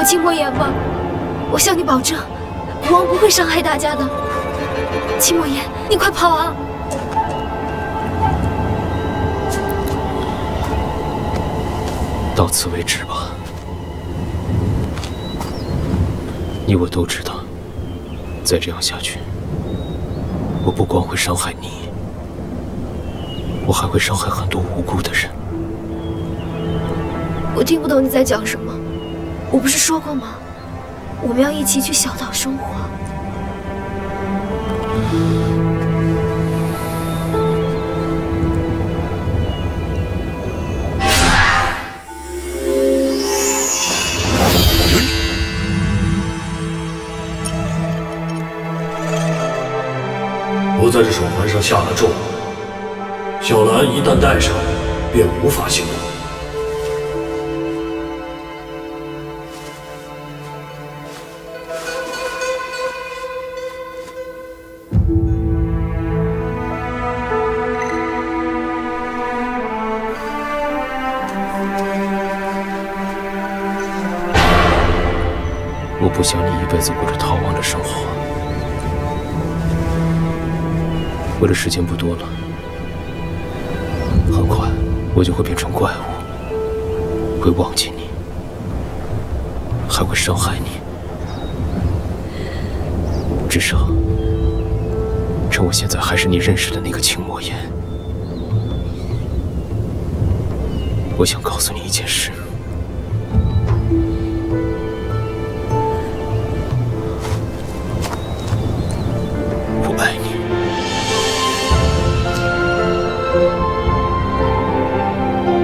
青魔岩吧，我向你保证，国王不会伤害大家的。青魔岩，你快跑啊！到此为止吧。你我都知道，再这样下去，我不光会伤害你，我还会伤害很多无辜的人。我听不懂你在讲什么。我不是说过吗？我们要一起去小岛生活。我在这手环上下了咒，小兰一旦戴上，便无法行动。我不想你一辈子过着逃亡的生活。我的时间不多了，很快我就会变成怪物，会忘记你，还会伤害你。至少，趁我现在还是你认识的那个青魔岩，我想告诉你一件事。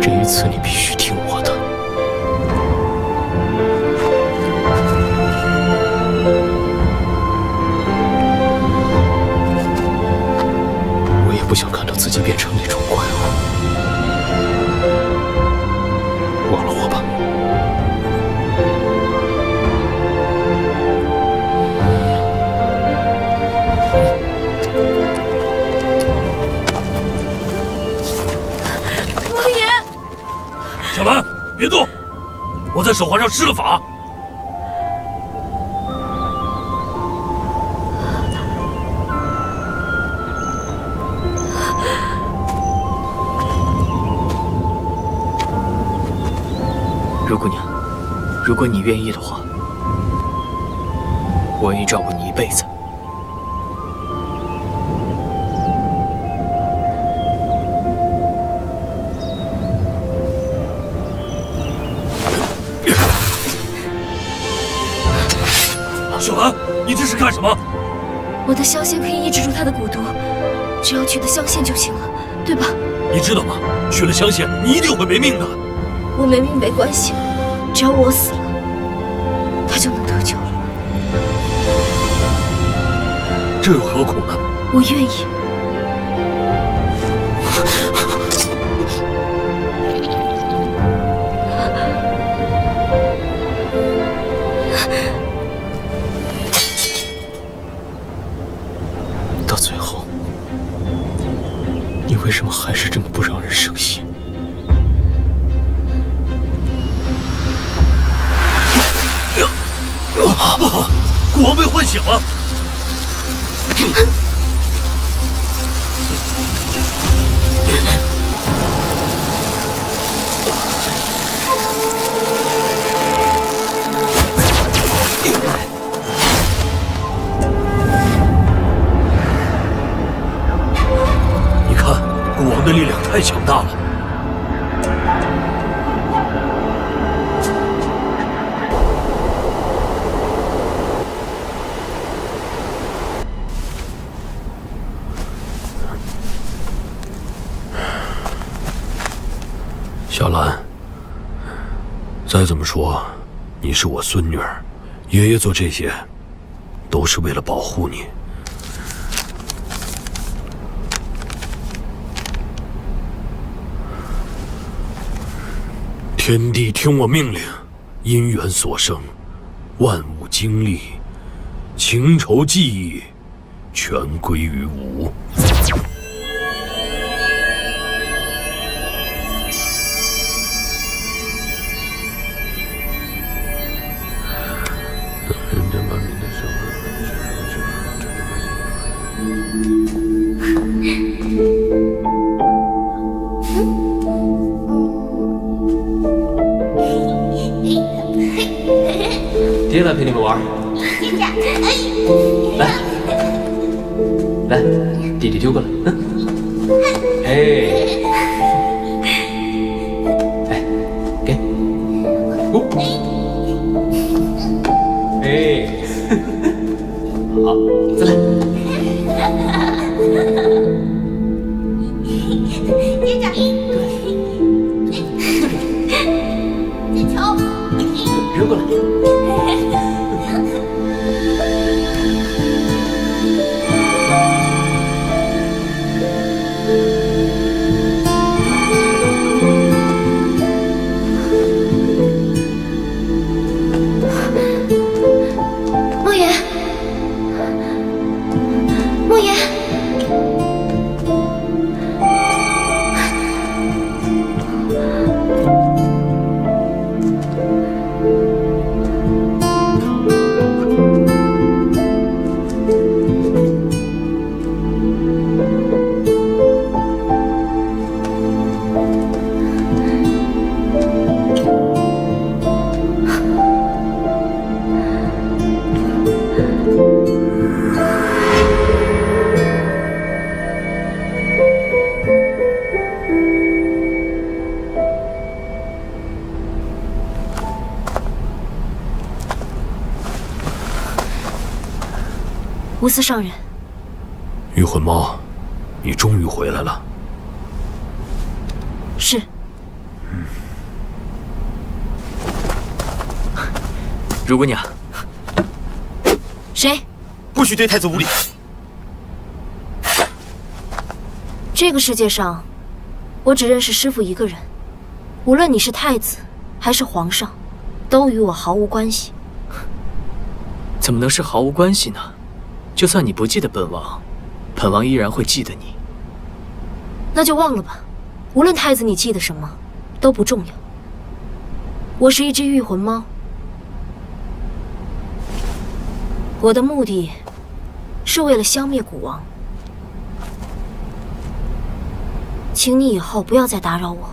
这次你必须听我的。我也不想看到自己变成那种怪物。忘了我吧。小兰，别动！我在手环上施了法。如姑娘，如果你愿意的话，我愿意照顾你一辈子。小兰，你这是干什么？我的香线可以抑制住他的蛊毒，只要取得香线就行了，对吧？你知道吗？取了香线，你一定会没命的。我没命没关系，只要我死了，他就能得救了。这又何苦呢？我愿意。到最后，你为什么还是这么不让人省心？国王被唤醒了。你看，国王的力量太强大了。小兰，再怎么说，你是我孙女儿，爷爷做这些，都是为了保护你。天地听我命令，因缘所生，万物经历，情仇记忆，全归于无。爹来陪你们玩。来，来，弟弟丢过来。哎，哎，给。哦。哎，好，再来。接着，接球，扔过来。梦妍，梦妍。无私上人，御魂猫，你终于回来了。是。如姑娘，谁？不许对太子无礼！这个世界上，我只认识师父一个人。无论你是太子还是皇上，都与我毫无关系。怎么能是毫无关系呢？就算你不记得本王，本王依然会记得你。那就忘了吧。无论太子你记得什么，都不重要。我是一只御魂猫，我的目的是为了消灭古王。请你以后不要再打扰我。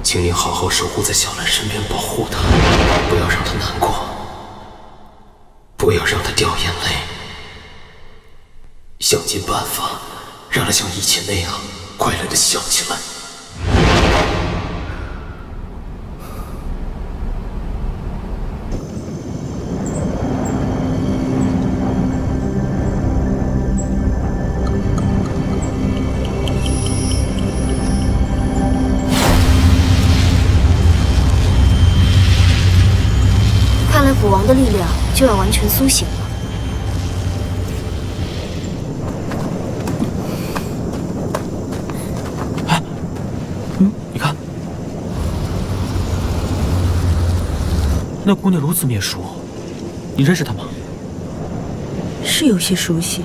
请你好好守护在小兰身边，保护她，不要让她难过，不要让她掉眼泪，想尽办法让她像以前那样快乐地笑起来。古王的力量就要完全苏醒了。哎，你看，那姑娘如此面熟，你认识她吗？是有些熟悉，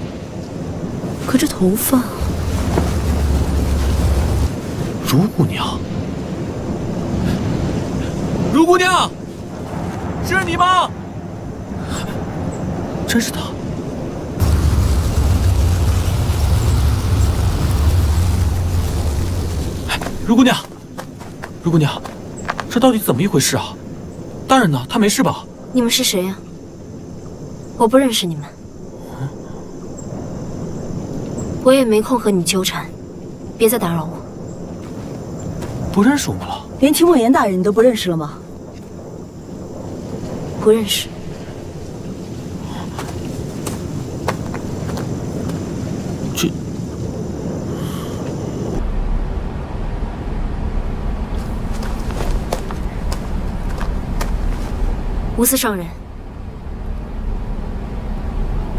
可这头发……如姑娘，如姑娘。是你吗？真是他！如姑娘，如姑娘，这到底怎么一回事啊？大人呢？他没事吧？你们是谁呀？我不认识你们，我也没空和你纠缠，别再打扰我。不认识我们了？连秦莫言大人你都不认识了吗？不认识。这……无私上人，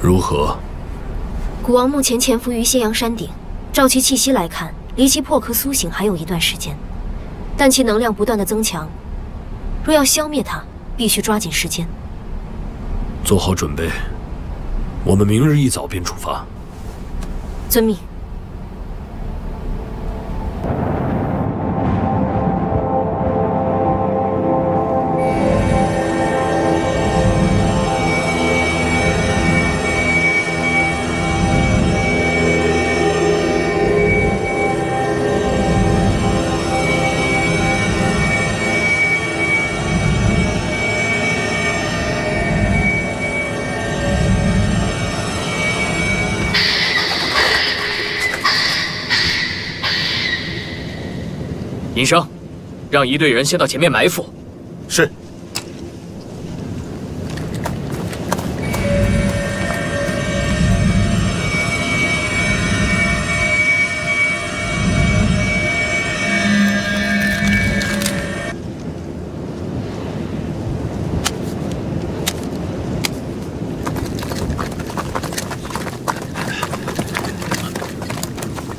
如何？古王目前潜伏于仙阳山顶，照其气息来看，离其破壳苏醒还有一段时间，但其能量不断的增强，若要消灭它，必须抓紧时间。做好准备，我们明日一早便出发。遵命。尹生，让一队人先到前面埋伏。是。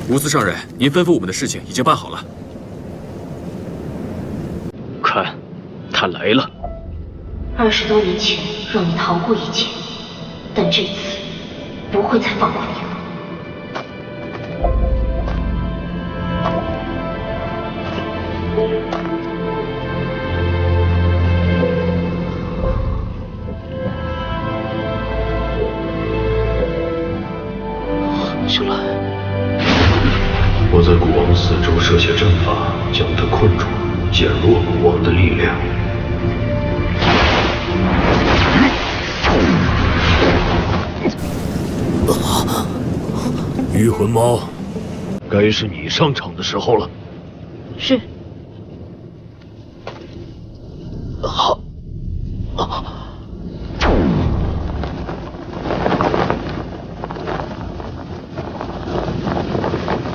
吴司上人，您吩咐我们的事情已经办好了。看，他来了。20多年前让你逃过一劫，但这次不会再放过你了。小兰，我在古王四周设下阵法，将他困住，减弱古王的力量。御魂猫，该是你上场的时候了。是。好。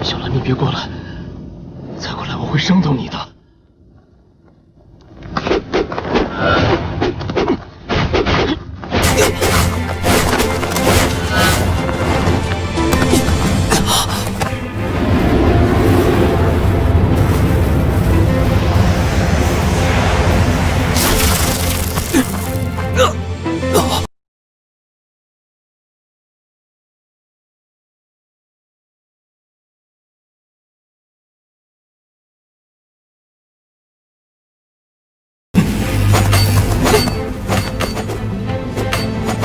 小兰，你别过来，再过来我会伤到你的。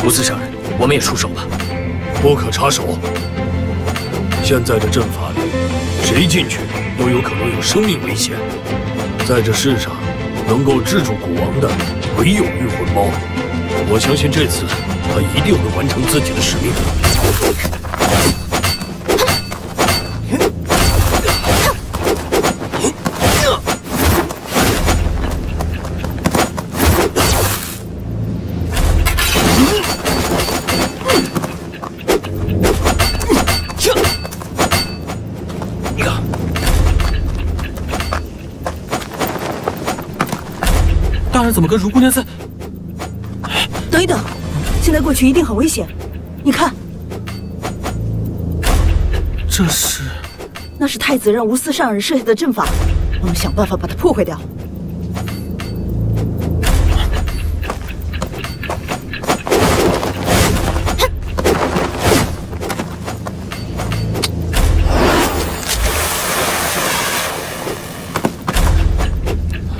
吴司上人，我们也出手吧。不可插手。现在的阵法里，谁进去都有可能有生命危险。在这世上，能够制住古王的，唯有御魂猫。我相信这次他一定会完成自己的使命。大人怎么跟如姑娘在？等一等，现在过去一定很危险。你看，这是……那是太子让吴司上人设下的阵法，我们想办法把它破坏掉。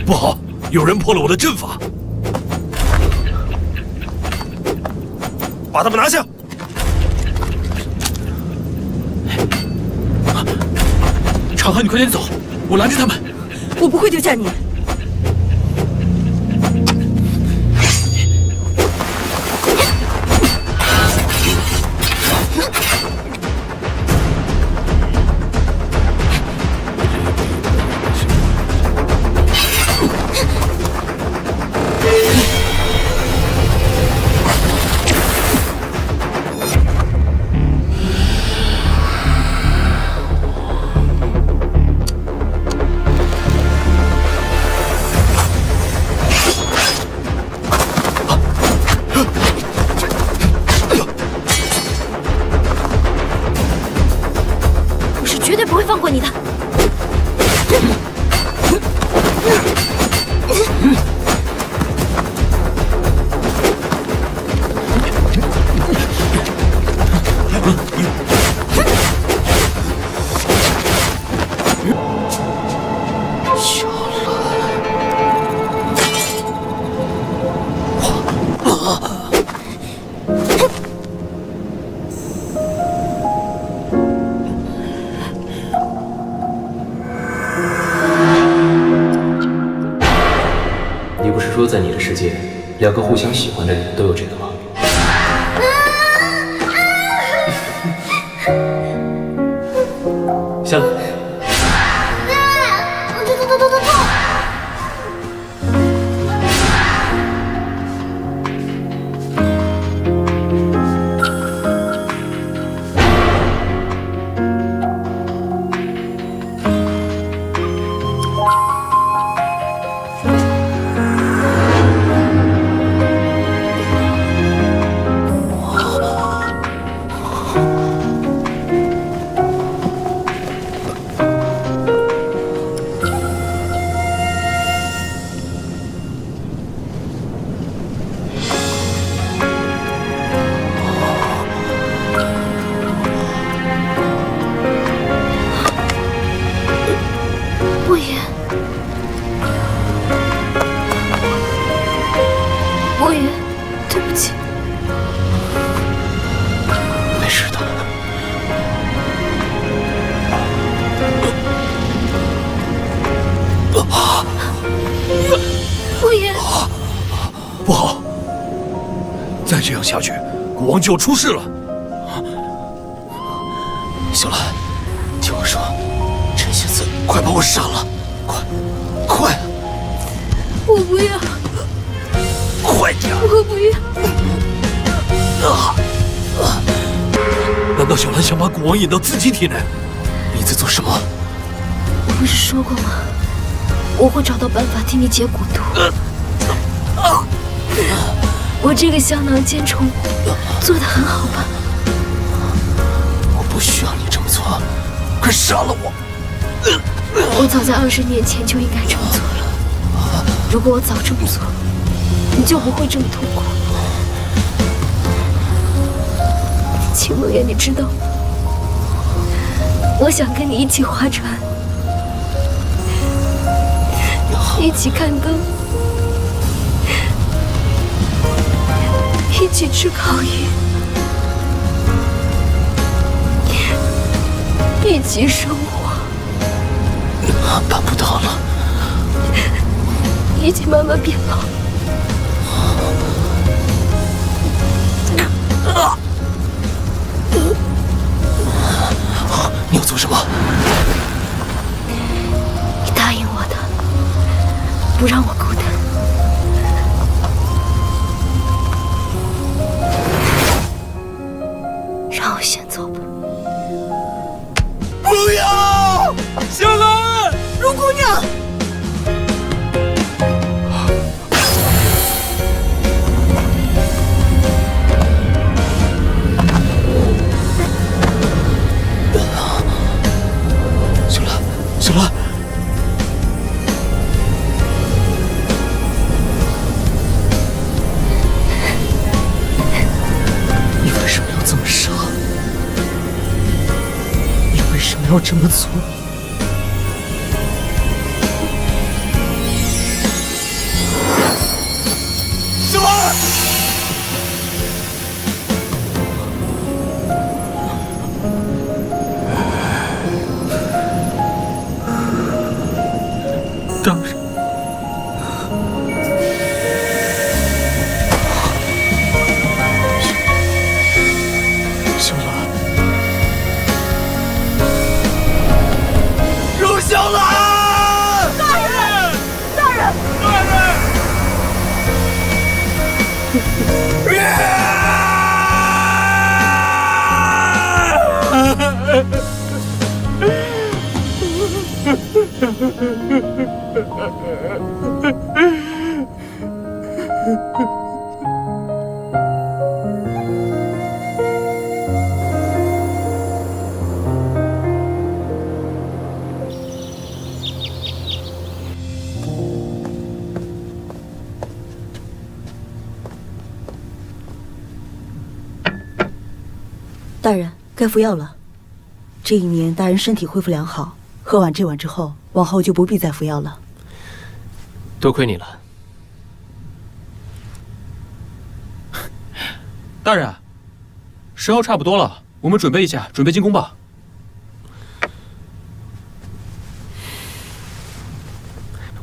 不好，有人破了我的阵法，把他们拿下！长河，你快点走，我拦着他们。我不会丢下你。绝对不会放过你的。小你不是说在你的世界，两个互相喜欢的人都有这个吗？香。走，不好！再这样下去，国王就要出事了。小兰，听我说，这些次快把我杀了，快！我不要，快点！我不要！难道小兰想把古王引到自己体内？你在做什么？我不是说过吗？我会找到办法替你解蛊毒。我这个香囊煎虫做得很好吧？我不需要你这么做，快杀了我！我早在20年前就应该这么做了。如果我早这么做，你就不会这么痛苦。秦梦妍，你知道吗？我想跟你一起划船，一起看灯，一起吃烤鱼，一起生活。办不到了。一起慢慢变老。你要做什么？你答应我的，不让我孤单。让我先走吧。不要！小兰，荣姑娘。小兰，你为什么要这么傻？你为什么要这么做？小兰！当然，小兰，荣小兰！大人！大人，该服药了。这一年，大人身体恢复良好，喝完这碗之后，往后就不必再服药了。多亏你了。大人，时候差不多了，我们准备一下，准备进宫吧。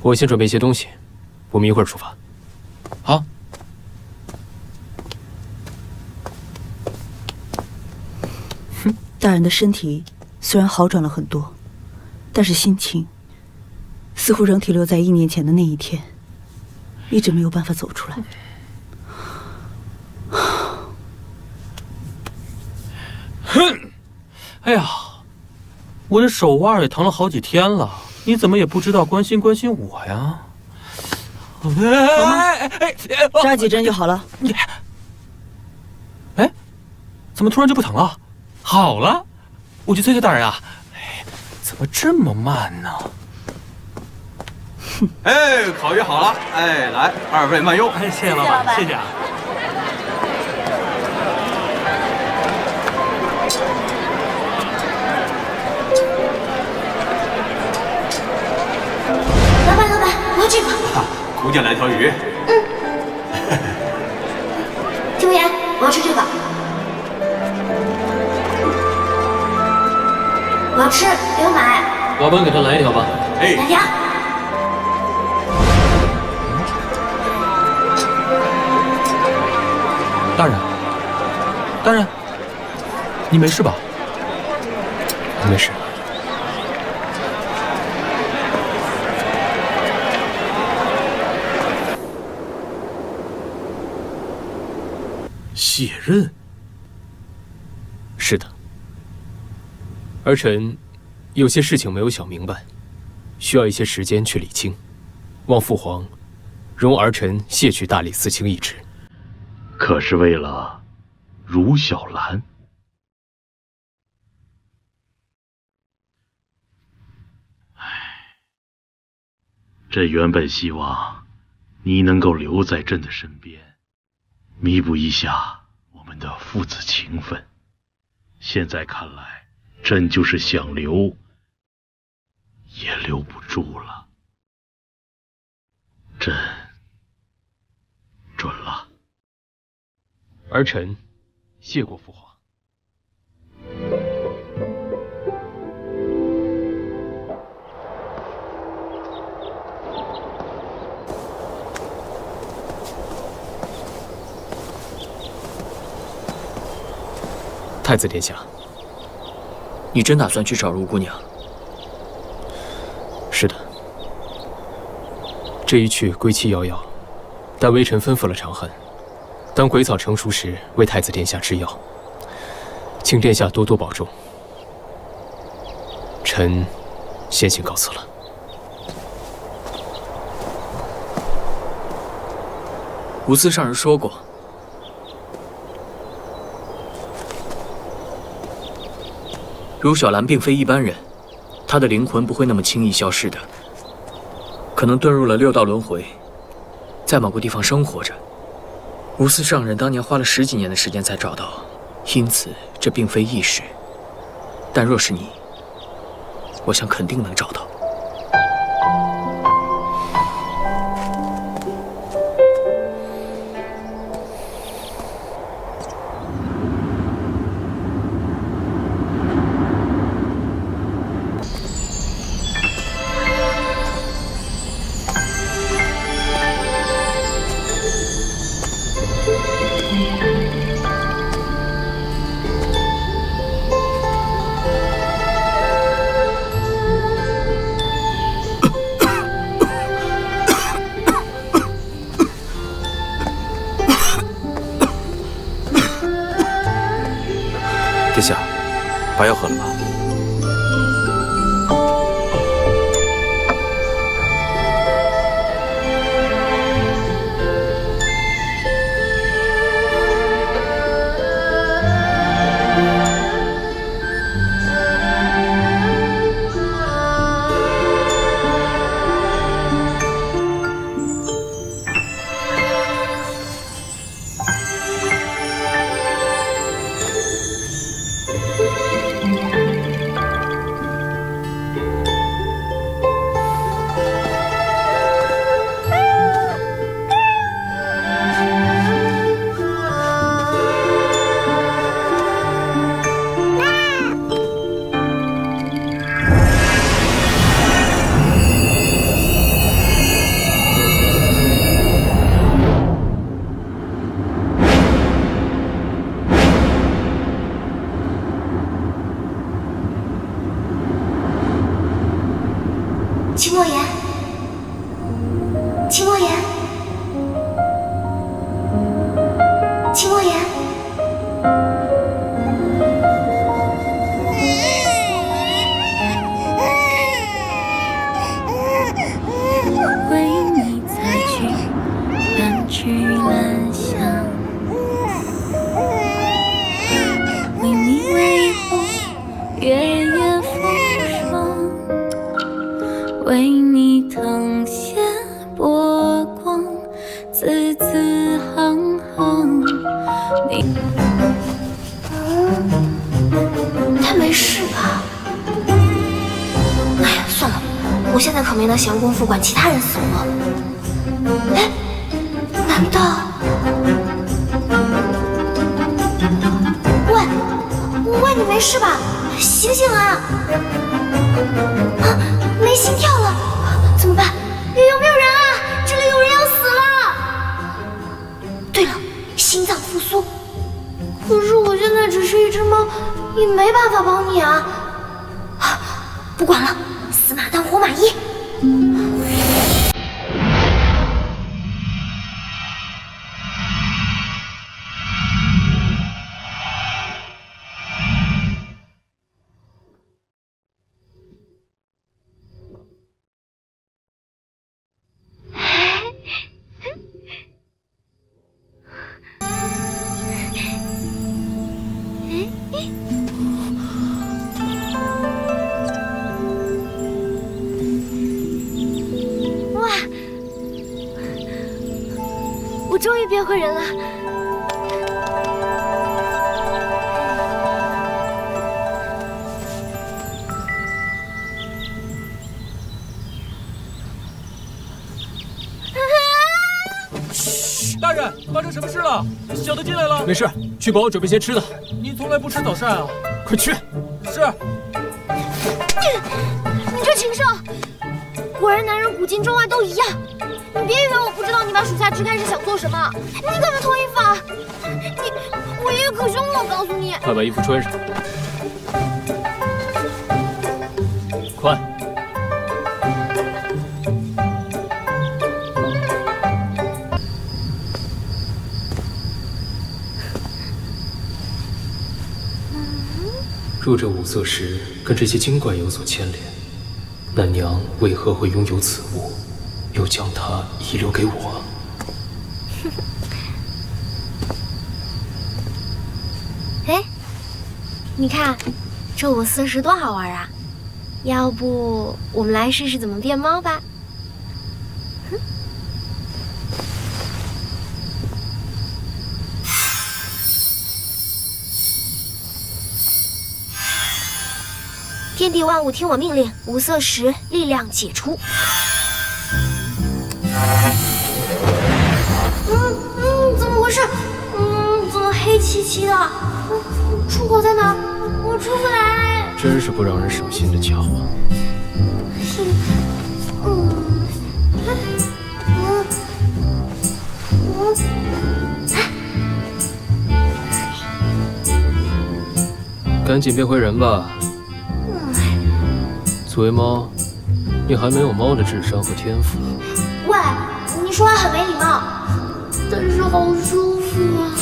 我先准备一些东西，我们一会儿出发。好。大人的身体虽然好转了很多，但是心情似乎仍停留在1年前的那一天，一直没有办法走出来。哎呀，我的手腕也疼了好几天了，你怎么也不知道关心关心我呀？扎几针就好了。哎，怎么突然就不疼了？好了，我去催催大人啊。哎，怎么这么慢呢？哎，烤鱼好了，哎，来，2位慢用。哎，谢谢老板，谢谢啊。老板，我要这个。姑娘来条鱼。听闻言，我要吃这个。我要吃，给我买。老板，给他来一条吧。哎，来条。大人，大人，你没事吧？没事。卸任？是的。儿臣有些事情没有想明白，需要一些时间去理清。望父皇容儿臣卸去大理寺卿一职。可是为了茹小兰。朕原本希望你能够留在朕的身边，弥补一下我们的父子情分。现在看来，朕就是想留，也留不住了。朕准了。儿臣谢过父皇。太子殿下，你真打算去找茹姑娘？是的，这一去归期遥遥，但微臣吩咐了长恨，当鬼草成熟时为太子殿下制药，请殿下多多保重。臣先行告辞了。吴司上人说过，茹小兰并非一般人，她的灵魂不会那么轻易消失的，可能遁入了6道轮回，在某个地方生活着。吴司上人当年花了10几年的时间才找到，因此这并非易事。但若是你，我想肯定能找到。殿下，把药喝了吧。秦莫言，秦莫言，秦莫言。为你采菊，伴曲兰香，为你维护月夜风霜。为你腾现波光，字字行行。你，他没事吧？哎呀，算了，我现在可没那闲工夫管其他人死活。哎，难道？喂，你没事吧？醒醒啊！啊，没心跳了，怎么办？有没有人啊？这里有人要死了！对了，心脏复苏，说也没办法帮你啊。不管了，死马当活马医。我终于变回人了。嘘，大人，发生什么事了？小的进来了。没事，去帮我准备些吃的。你从来不吃早膳啊？快去。是。你这禽兽！果然男人古今中外都一样。你别以为我不知道你把属下支开是想做什么！你干嘛脱衣服啊？我爷爷可凶了，我告诉你！快把衣服穿上！快！若这五色石跟这些精怪有所牵连，那娘为何会拥有此物？又将它遗留给我。哎，你看，这五色石多好玩啊！要不我们来试试怎么变猫吧？天地万物听我命令，五色石力量解除。怎么回事？怎么黑漆漆的？出口在哪？我出不来。真是不让人省心的家伙。赶紧变回人吧。作为猫，你还没有猫的智商和天赋。喂，你说话很没礼貌，但是好舒服啊！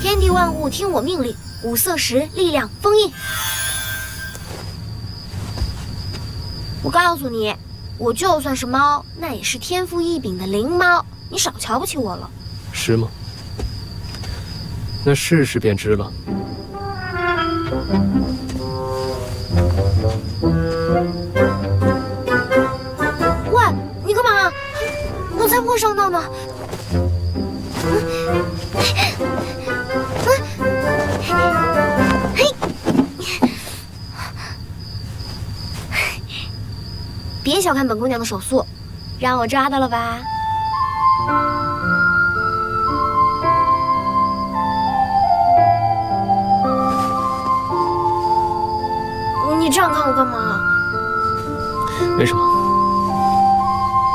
天地万物听我命令，五色石力量封印。我告诉你，我就算是猫，那也是天赋异禀的灵猫，你少瞧不起我了。是吗？那试试便知了。喂，你干嘛？我才不会上当呢。别小看本姑娘的手速，让我抓到了吧？你这样看我干嘛？没什么，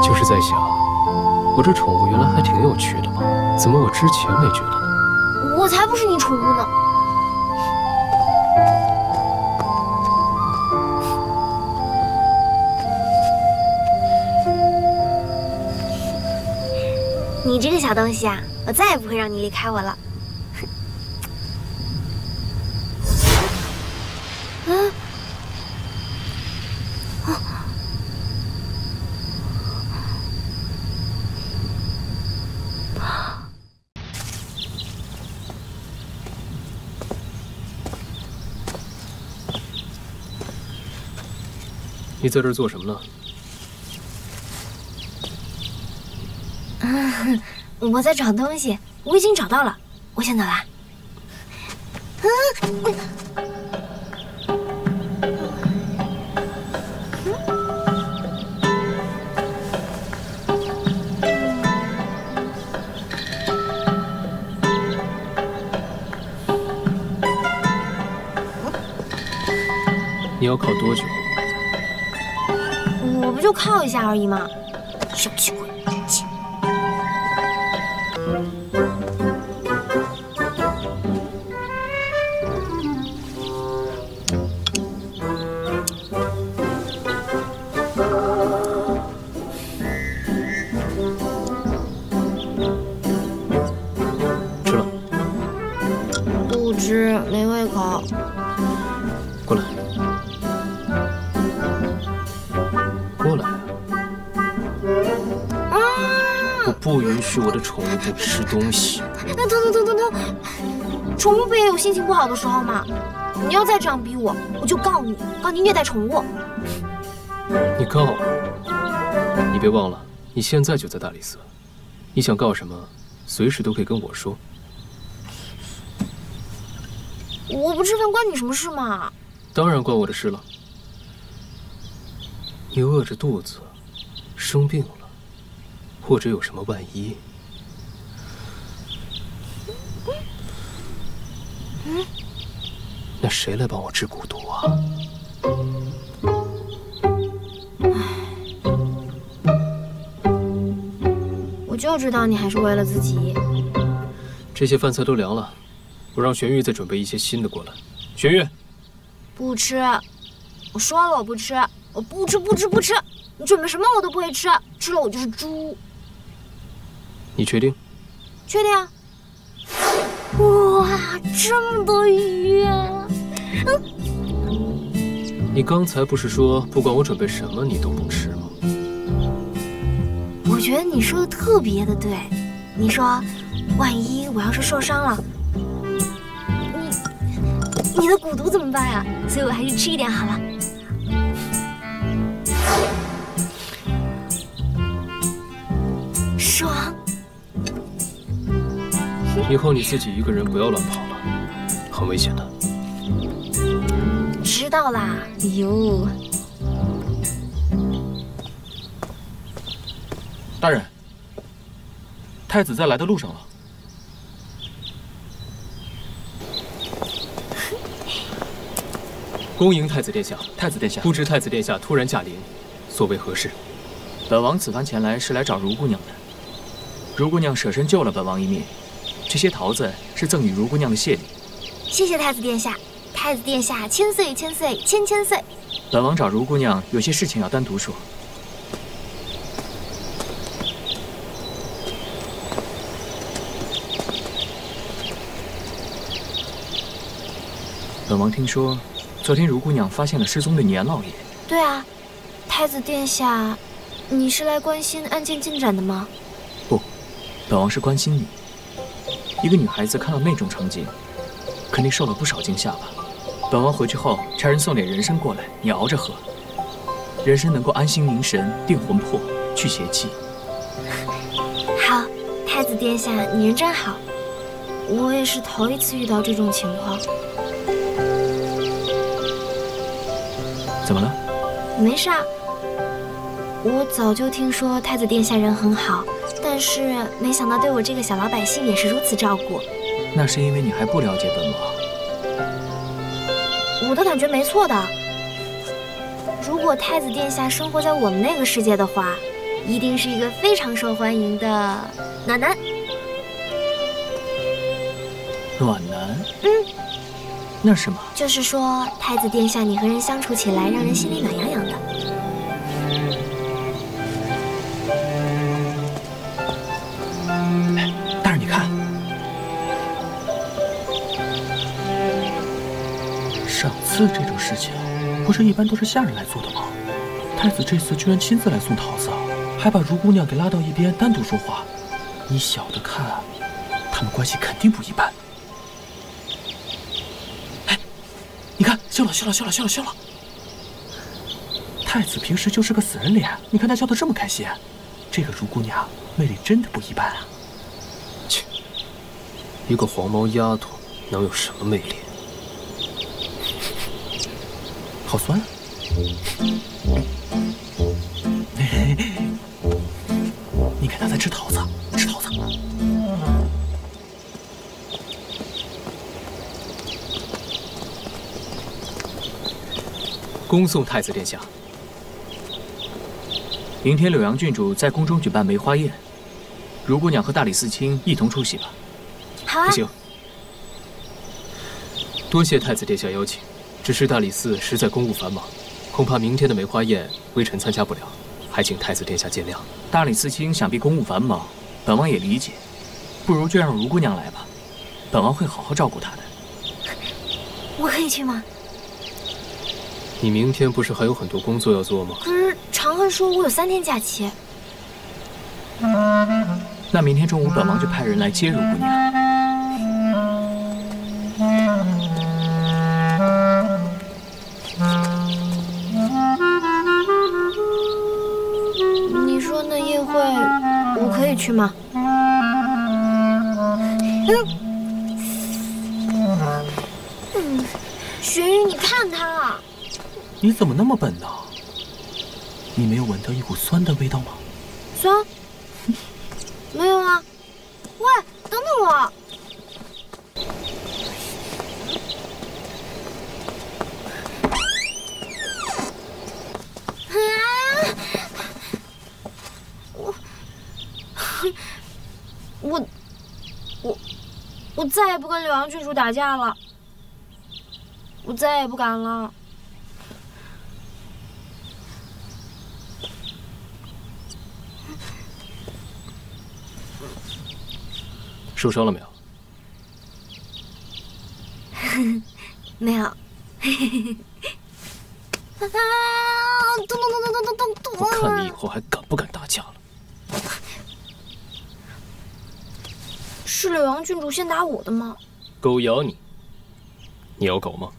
就是在想，我这宠物原来还挺有趣的嘛，怎么我之前没觉得呢？我才不是你宠物呢！你这个小东西啊，我再也不会让你离开我了。你在这儿做什么呢？我在找东西，我已经找到了，我先走了。要靠多久？我不就靠一下而已嘛，小气鬼！切！吃了？不吃，没胃口。过来。 过来！我不允许我的宠物不吃东西。那等，宠物不也有心情不好的时候吗？你要再这样逼我，我就告你，告你虐待宠物。你告我？你别忘了，你现在就在大理寺，你想告什么，随时都可以跟我说。我不吃饭关你什么事嘛？当然关我的事了。 你饿着肚子，生病了，或者有什么万一，那谁来帮我治蛊毒啊？我就知道你还是为了自己。这些饭菜都凉了，我让玄玉再准备一些新的过来。玄玉，不吃，我说了我不吃。 我不吃！你准备什么我都不会吃，吃了我就是猪。你确定？确定啊！哇，这么多鱼！你刚才不是说不管我准备什么你都不吃吗？我觉得你说的特别的对。你说，万一我要是受伤了，你的蛊毒怎么办啊？所以我还是吃一点好了。 爽！以后你自己一个人不要乱跑了，很危险的。知道啦。哟，大人，太子在来的路上了。恭迎太子殿下！太子殿下，不知太子殿下突然驾临，所为何事？本王此番前来是来找如姑娘的。 如姑娘舍身救了本王一命，这些桃子是赠与如姑娘的谢礼。谢谢太子殿下，太子殿下千岁千岁千岁。本王找如姑娘有些事情要单独说。本王听说，昨天如姑娘发现了失踪的年老爷。对啊，太子殿下，你是来关心案件进展的吗？ 本王是关心你，一个女孩子看到那种场景，肯定受了不少惊吓吧。本王回去后差人送点人参过来，你熬着喝。人参能够安心凝神、定魂魄、去邪气。好，太子殿下，你人真好。我也是头一次遇到这种情况。怎么了？没事啊。我早就听说太子殿下人很好。 但是没想到对我这个小老百姓也是如此照顾。那是因为你还不了解本王。我的感觉没错的。如果太子殿下生活在我们那个世界的话，一定是一个非常受欢迎的暖男。暖男？那是什么？就是说，太子殿下你和人相处起来，让人心里暖洋洋的。 上次这种事情，不是一般都是下人来做的吗？太子这次居然亲自来送桃子，还把如姑娘给拉到一边单独说话。依小的看，他们关系肯定不一般。哎，你看，笑了。太子平时就是个死人脸，你看他笑得这么开心，这个如姑娘魅力真的不一般啊！切，一个黄毛丫头能有什么魅力？ 好酸。你看他在吃桃子，吃桃子。恭送太子殿下。明天柳阳郡主在宫中举办梅花宴，如姑娘和大理寺卿一同出席吧。好啊。不行，多谢太子殿下邀请，只是大理寺实在公务繁忙，恐怕明天的梅花宴微臣参加不了，还请太子殿下见谅。大理寺卿想必公务繁忙，本王也理解，不如就让如姑娘来吧，本王会好好照顾她的。我可以去吗？你明天不是还有很多工作要做吗？可是长恨说我有3天假期。那明天中午本王就派人来接如姑娘。你说那宴会我可以去吗？玄宇，你看他。你怎么那么笨呢？你没有闻到一股酸的味道吗？酸？没有啊。喂，等等我。我再也不跟柳阳郡主打架了，我再也不敢了。受伤了没有？没有。咚！我看你以后还敢不敢打架了。是柳阳郡主先打我的吗？狗咬你，你咬狗吗？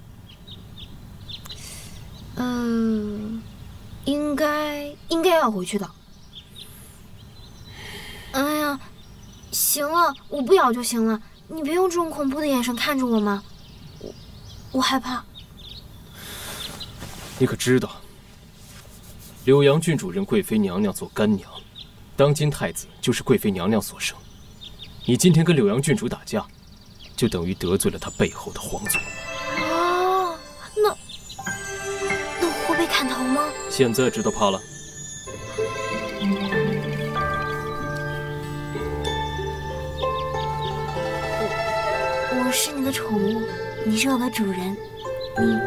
应该要回去的。哎呀，行了，我不咬就行了，你别用这种恐怖的眼神看着我嘛，我害怕。你可知道，柳阳郡主认贵妃娘娘做干娘，当今太子就是贵妃娘娘所生。你今天跟柳阳郡主打架，就等于得罪了她背后的皇族。啊，那我会被砍头吗？现在知道怕了。我是你的宠物，你是我的主人，你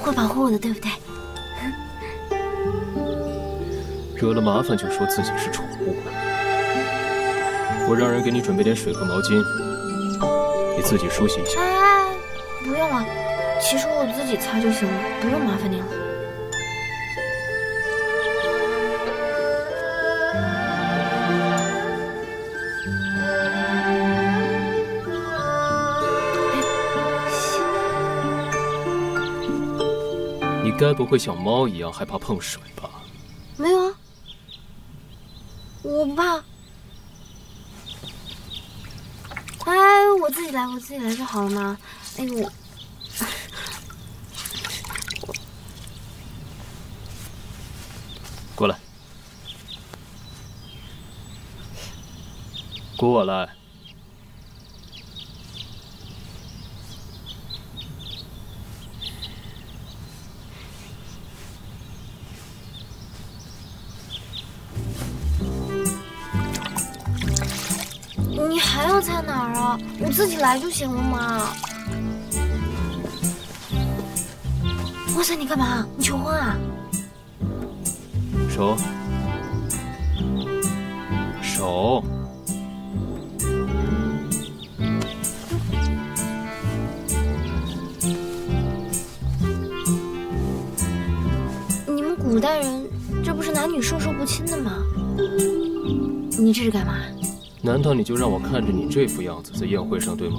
会保护我的，对不对？惹了麻烦就说自己是宠物。我让人给你准备点水和毛巾，你自己梳洗一下。哎，不用了，其实我自己擦就行了，不用麻烦您了。你该不会像猫一样害怕碰水吧？没有啊，我不怕。哎，我自己来就好了嘛。哎呦，过来，过来。你还要在哪儿啊？我自己来就行了嘛。哇塞，你干嘛？你求婚啊？手，手。你们古代人这不是男女授受不亲的吗？你这是干嘛？难道你就让我看着你这副样子在宴会上，对吗？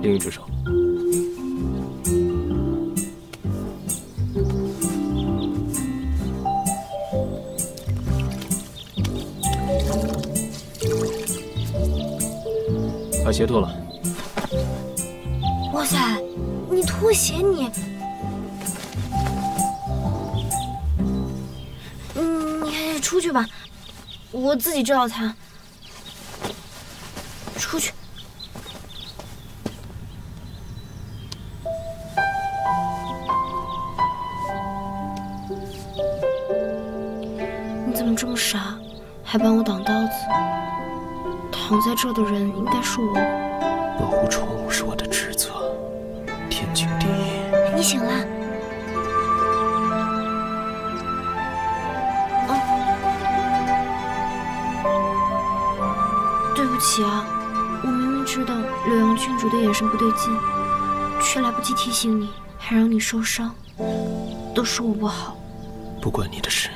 另一只手。把鞋脱了。哇塞，你脱鞋你出去吧。我自己知道他。出去。你怎么这么傻，还帮我挡刀子？躺在这的人应该是我。保护宠物是我的职责，天经地义。你醒了。对不起啊，我明明知道柳阳郡主的眼神不对劲，却来不及提醒你，还让你受伤，都是我不好。不关你的事。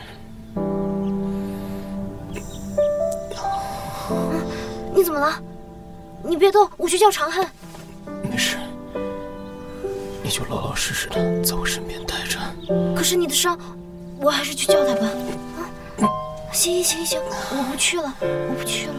你怎么了？你别动，我去叫长恨。没事，你就老老实实的在我身边待着。可是你的伤，我还是去叫他吧。行，我不去了，我不去了。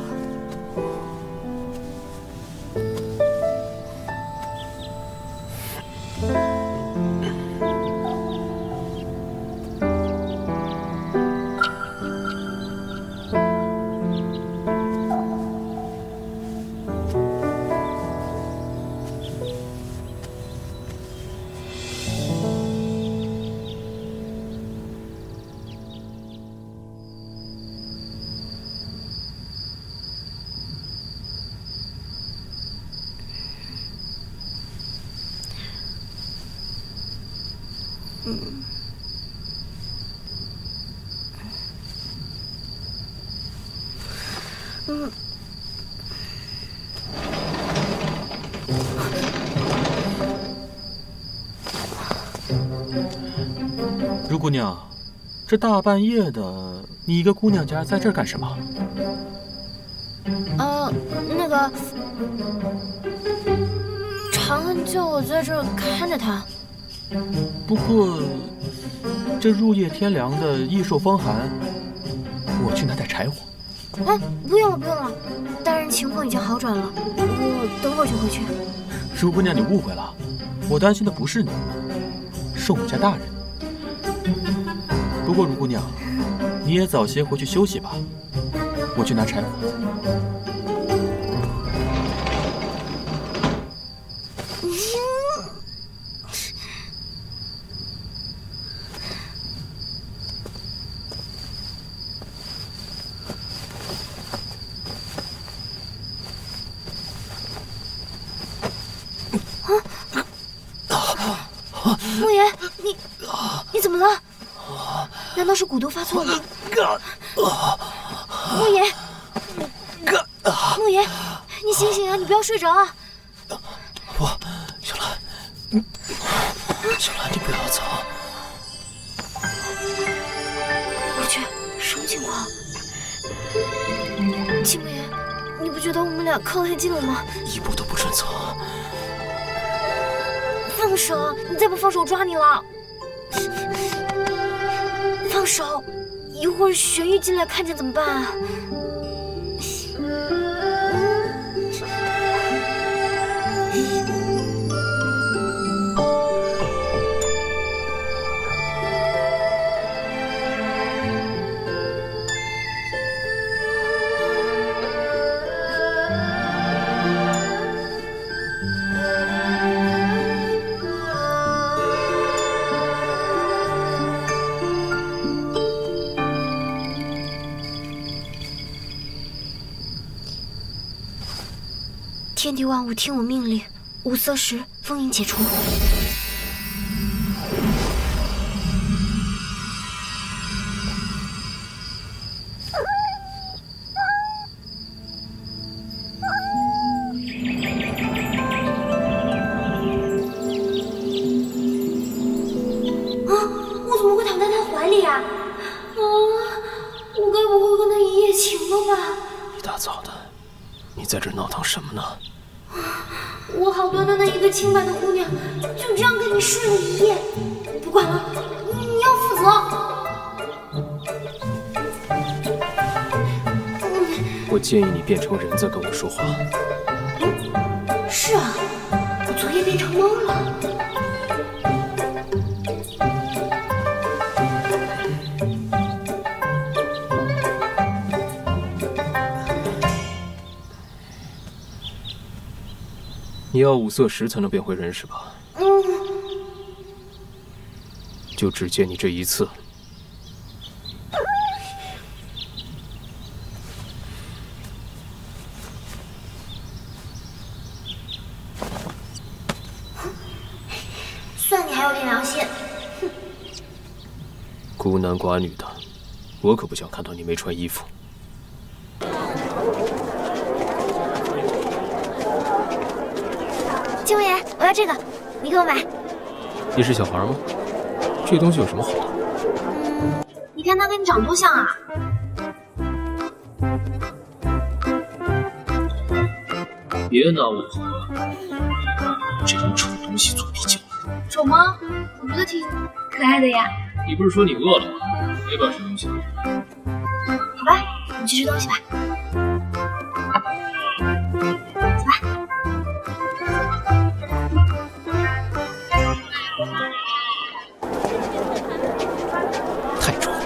如姑娘，这大半夜的，你一个姑娘家在这儿干什么？那个长恨叫我在这儿看着他。不过这入夜天凉的，易受风寒，我去拿点柴火。不用了，大人情况已经好转了，我等会儿就回去。如姑娘，你误会了，我担心的不是你，是我们家大人。不过如姑娘，你也早些回去休息吧，我去拿柴火。莫言，你怎么了？难道是蛊毒发作了？莫言，你醒醒啊！你不要睡着啊！小兰，你不要走。我去，什么情况？秦莫言，你不觉得我们俩靠太近了吗？一步都不准走。放手！你再不放手，我抓你了！放手！一会儿玄玉进来看见怎么办啊？天地万物听我命令，五色石封印解除。我怎么会躺在他怀里啊？我该不会跟他一夜情了吧？一大早的，你在这闹腾什么呢？我好端端的一个清白的姑娘，就这样跟你睡了一夜，不管了，你要负责。我建议你变成人再跟我说话。是啊，我昨夜变成猫了。你要五色石才能变回人是吧？就只见你这一次。算你还有点良心。哼，孤男寡女的，我可不想看到你没穿衣服。金王爷，我要这个，你给我买。你是小孩吗？这东西有什么好的？你看它跟你长多像啊！别拿我和这种丑东西做比较。丑吗？我觉得挺可爱的呀。你不是说你饿了吗？没把吃东西。好吧，你去吃东西吧。走吧。太丑了。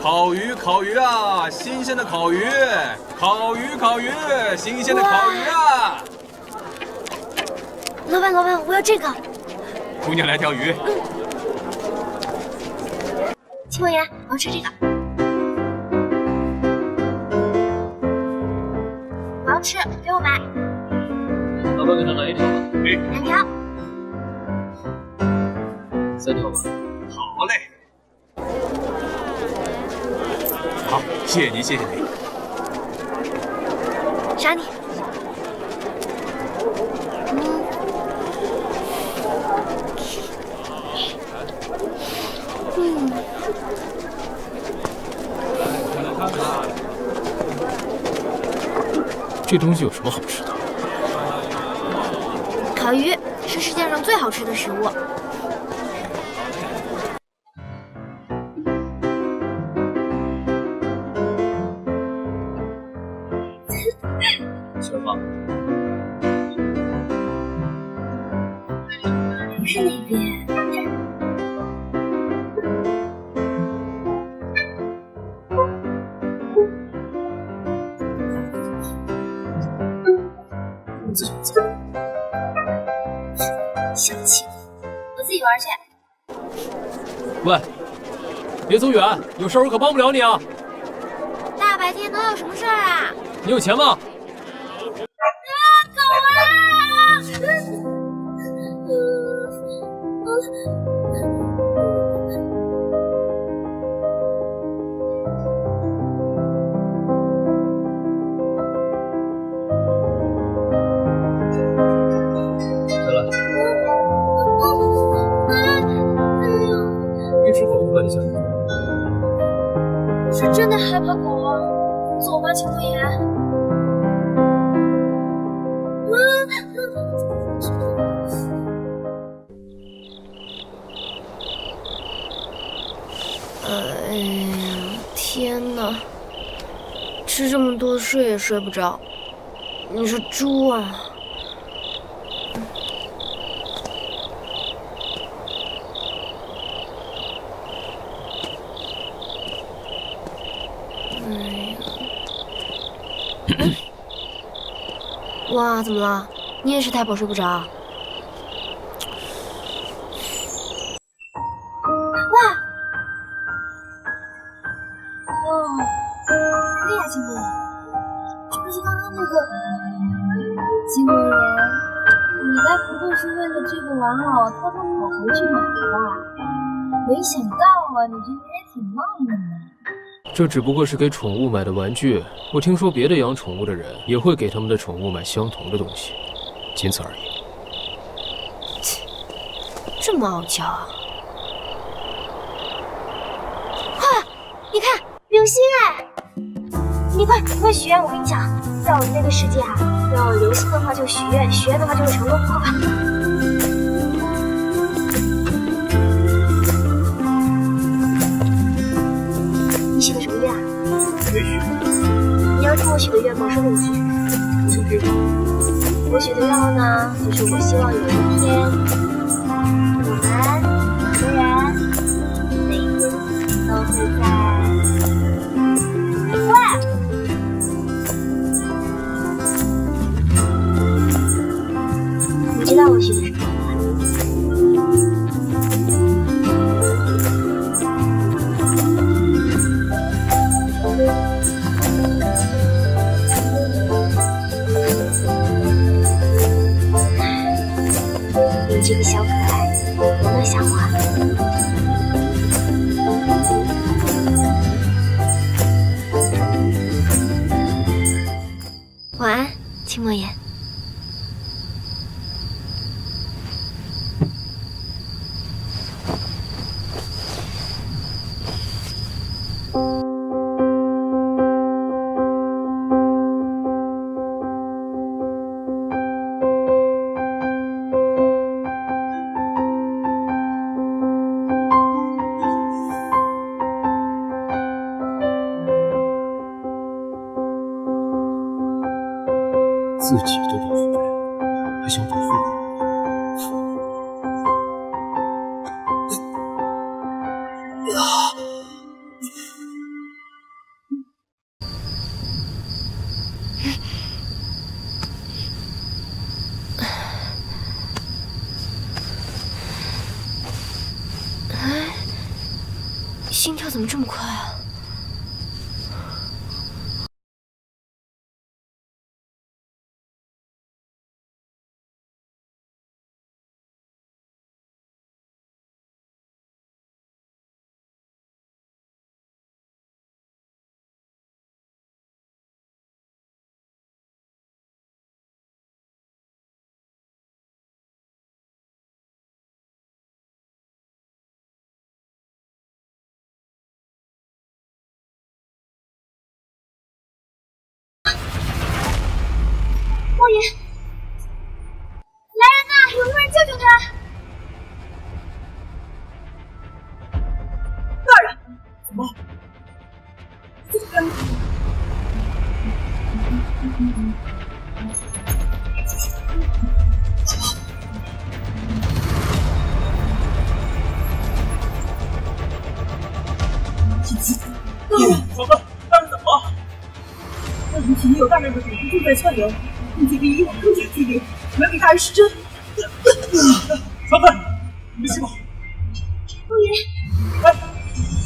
烤鱼，烤鱼啊！新鲜的烤鱼，烤鱼，烤鱼，新鲜的烤鱼啊！老板，我要这个。姑娘来条鱼。秦王爷，我要吃这个。我要吃，给我买。老板，给他来一条吧。2条。3条吧。好嘞。好，谢谢您，谢谢您。赏你。这东西有什么好吃的？烤鱼是世界上最好吃的食物。小芳，是哪边？自己走。小气，我自己玩去。喂，别走远，有事我可帮不了你啊！大白天能有什么事儿啊？你有钱吗？狗啊！你想我是真的害怕狗啊！走吧，秦王爷。哎呀，天哪！吃这么多，睡也睡不着。你是猪啊！哇，怎么了？你也是太饱睡不着？哇！哦，对呀，秦王爷，这不是刚刚那个？秦王爷，你该不会是为了这个玩偶偷偷跑回去买的吧？没想到啊，你这人也挺浪漫的。这只不过是给宠物买的玩具，我听说别的养宠物的人也会给他们的宠物买相同的东西，仅此而已。切，这么傲娇啊！哇，你看流星哎！你快许愿，我跟你讲，在我们那个世界啊，要流星的话就许愿，许愿的话就会成功，快吧！你许的什么愿啊？没许。你要听我许的愿吗？说给你听。不想听。我许的愿望呢，就是我希望有一天，我们2个人每天都会在。喂！你知道我许的什么愿吗？莫言。自己都对付不了，还想对付我？心跳怎么这么快啊？莫言，来人呐！有没有人救救他？大人，怎么？这个人。大人，小芬，大人怎么了？那人体里有大量的毒素正在窜流。并且比以往更加剧烈，能给大人施针。小芬，你们去吧。莫言，哎，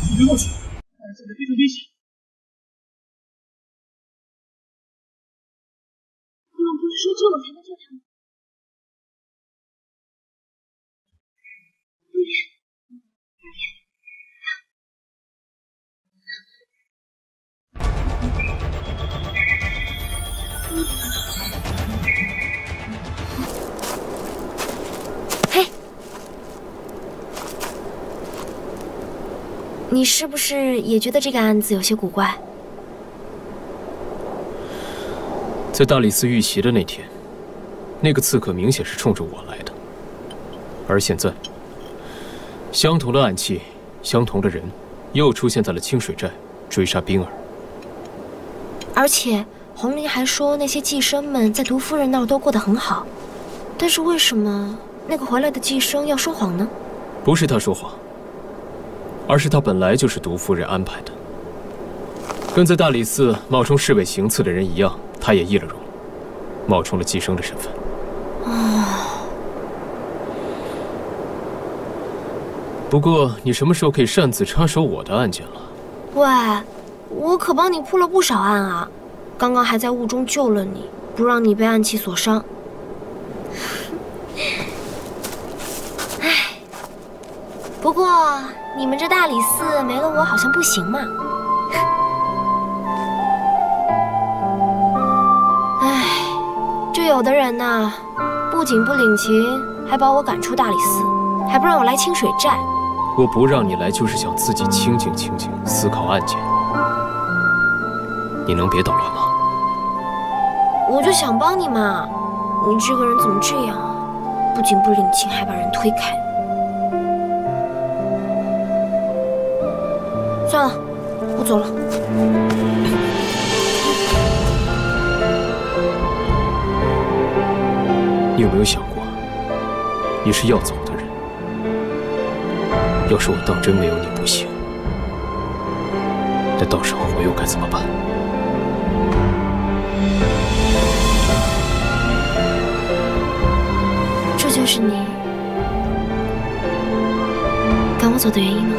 你别过去，大人现在非常危险。你们不是说只有我才能救他吗？莫言，你是不是也觉得这个案子有些古怪？在大理寺遇袭的那天，那个刺客明显是冲着我来的。而现在，相同的暗器，相同的人，又出现在了清水寨追杀冰儿。而且红林还说那些寄生们在毒夫人那儿都过得很好，但是为什么那个回来的寄生要说谎呢？不是他说谎。而是他本来就是毒夫人安排的，跟在大理寺冒充侍卫行刺的人一样，他也易了容，冒充了寄生的身份。不过你什么时候可以擅自插手我的案件了？喂，我可帮你破了不少案啊，刚刚还在雾中救了你，不让你被暗器所伤。唉，不过。你们这大理寺没了我好像不行嘛。唉，这有的人呐，不仅不领情，还把我赶出大理寺，还不让我来清水寨。我不让你来，就是想自己清静清静，思考案件。你能别捣乱吗？我就想帮你嘛，你这个人怎么这样啊？不仅不领情，还把人推开。算了，我走了。你有没有想过，你是要走的人？要是我当真没有你不行，那到时候我又该怎么办？这就是你赶我走的原因吗？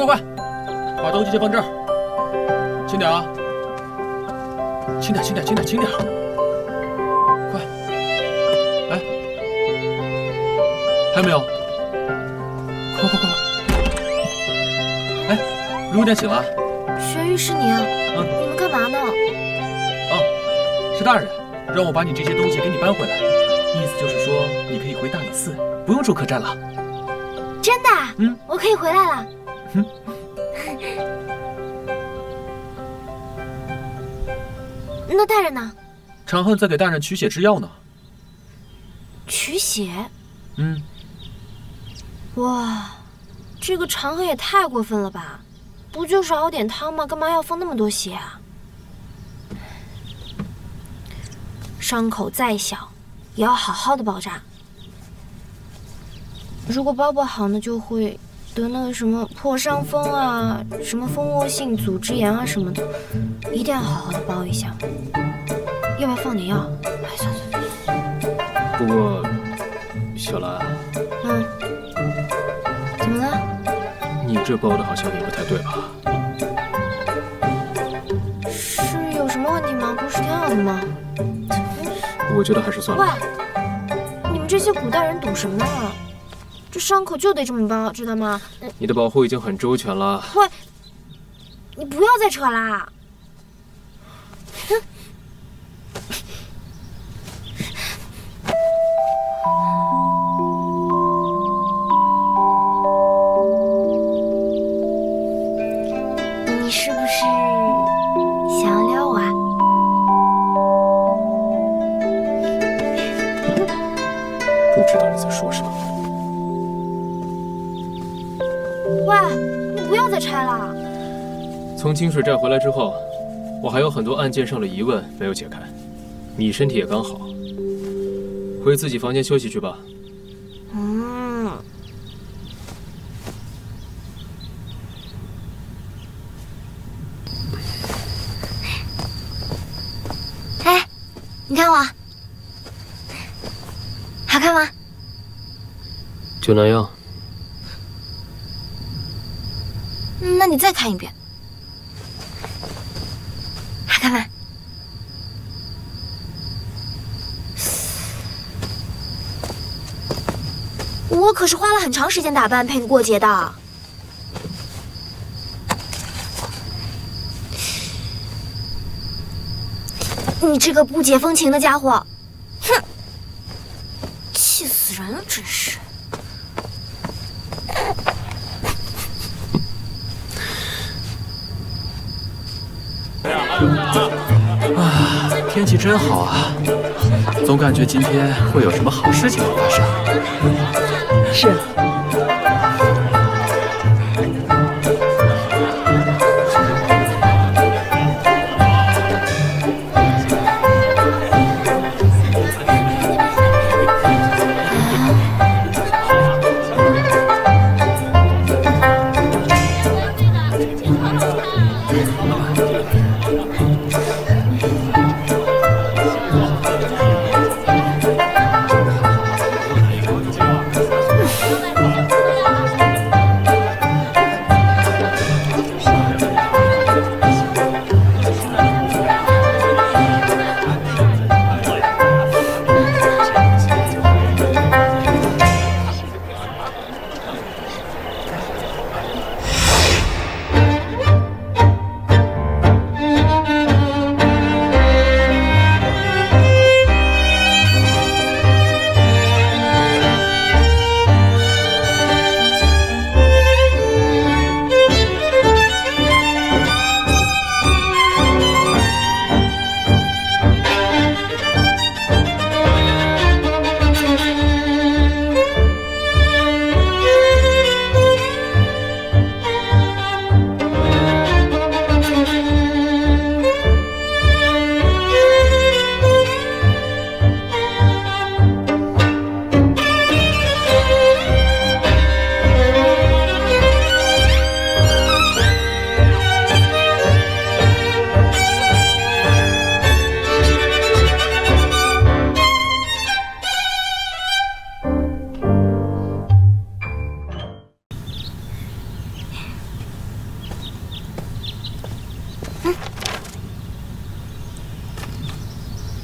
快，把登记键放这儿，轻点啊！轻点！快！哎，还有没有？快！如点醒了。玄玉是你啊？你们干嘛呢？是大人让我把你这些东西给你搬回来，意思就是说你可以回大理寺，不用住客栈了。真的？我可以回来了。那大人呢？长恨在给大人取血制药呢。取血？哇，这个长恨也太过分了吧！不就是熬点汤吗？干嘛要放那么多血啊？伤口再小，也要好好的包扎。如果包不好呢，就会得那个什么破伤风啊，什么蜂窝性组织炎啊什么的，一定要好好的包一下。要不要放点药？哎，算算。不过，小兰，怎么了？你这包的好像也不太对吧？是有什么问题吗？不是挺好的吗？我觉得还是算了。喂，你们这些古代人懂什么呢？这伤口就得这么包，知道吗？你的保护已经很周全了。喂，你不要再扯啦！哼。你是不是想要撩我啊？不知道你在说什么。喂，你不要再拆了。从清水寨回来之后，我还有很多案件上的疑问没有解开。你身体也刚好，回自己房间休息去吧。哎，你看我，好看吗？就那样。那你再看一遍，好看吗？我可是花了很长时间打扮陪你过节的。你这个不解风情的家伙，哼，气死人了，真是。啊，天气真好啊，总感觉今天会有什么好事情要发生。是。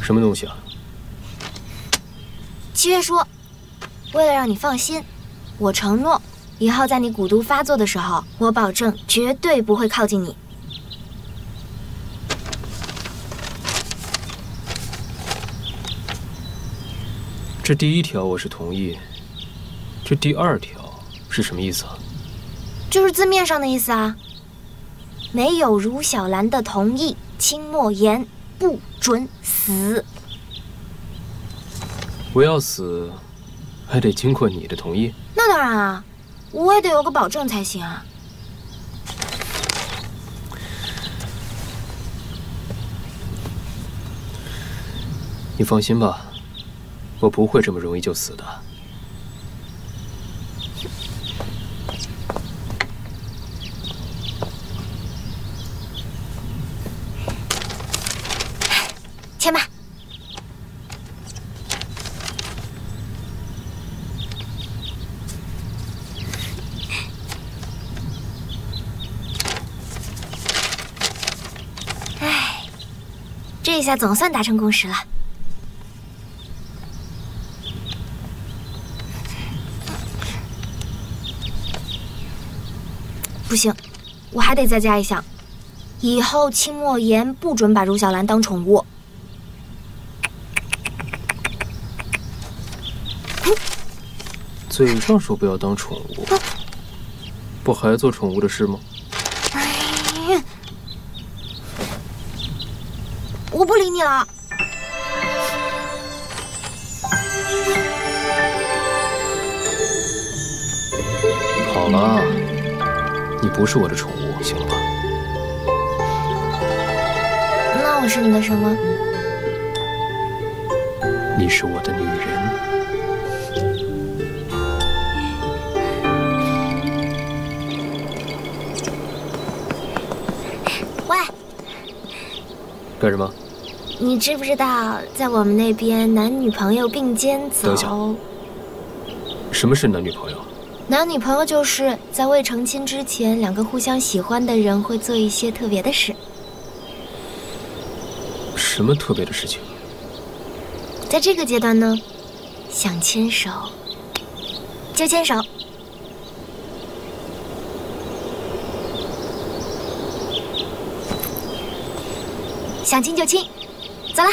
什么东西啊？契约书，为了让你放心，我承诺以后在你蛊毒发作的时候，我保证绝对不会靠近你。这第1条我是同意，这第2条是什么意思啊？就是字面上的意思啊。没有如小兰的同意，清墨言不准死。我要死，还得经过你的同意？那当然啊，我也得有个保证才行啊。你放心吧，我不会这么容易就死的。签吧。哎，这下总算达成共识了。不行，我还得再加一项，以后清墨言不准把如小兰当宠物。嘴上说不要当宠物，不还做宠物的事吗？我不理你了。好了，你不是我的宠物，行了吧？那我是你的什么？你是我的女人。喂，干什么？你知不知道，在我们那边男女朋友并肩走？等一下，什么是男女朋友？男女朋友就是在未成亲之前，两个互相喜欢的人会做一些特别的事。什么特别的事情？在这个阶段呢，想牵手就牵手。想亲就亲，走了。